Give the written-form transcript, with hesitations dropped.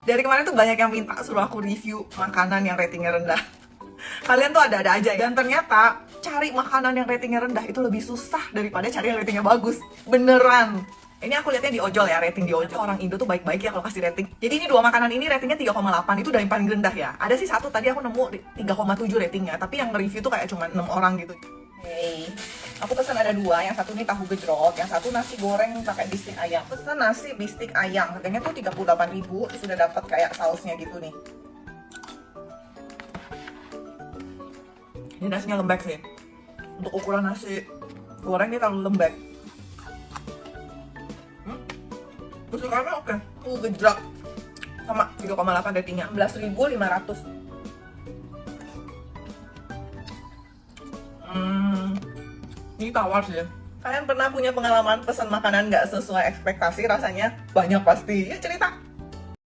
Dari kemarin tuh banyak yang minta suruh aku review makanan yang ratingnya rendah. Kalian tuh ada-ada aja ya. Dan ternyata cari makanan yang ratingnya rendah itu lebih susah daripada cari yang ratingnya bagus. Beneran. Ini aku lihatnya di ojol ya, rating di ojol. Orang Indo tuh baik-baik ya kalau kasih rating. Jadi ini dua makanan ini ratingnya 3,8, itu udah yang paling rendah ya. Ada sih satu tadi aku nemu 3,7 ratingnya, tapi yang review tuh kayak cuma 6 orang gitu. Hey, aku pesan ada dua, yang satu nih tahu gejrot, yang satu nasi goreng pakai bistik ayam. Pesan nasi bistik ayam, harganya tuh 38.000, sudah dapat kayak sausnya gitu nih. Ini nasinya lembek sih. Untuk ukuran nasi goreng ini terlalu lembek. Kesukaannya oke. Tuh gejrot sama 3,8 ratingnya, 11.500. Ini tawar sih. Kalian pernah punya pengalaman pesan makanan nggak sesuai ekspektasi, rasanya banyak pasti? Ya cerita.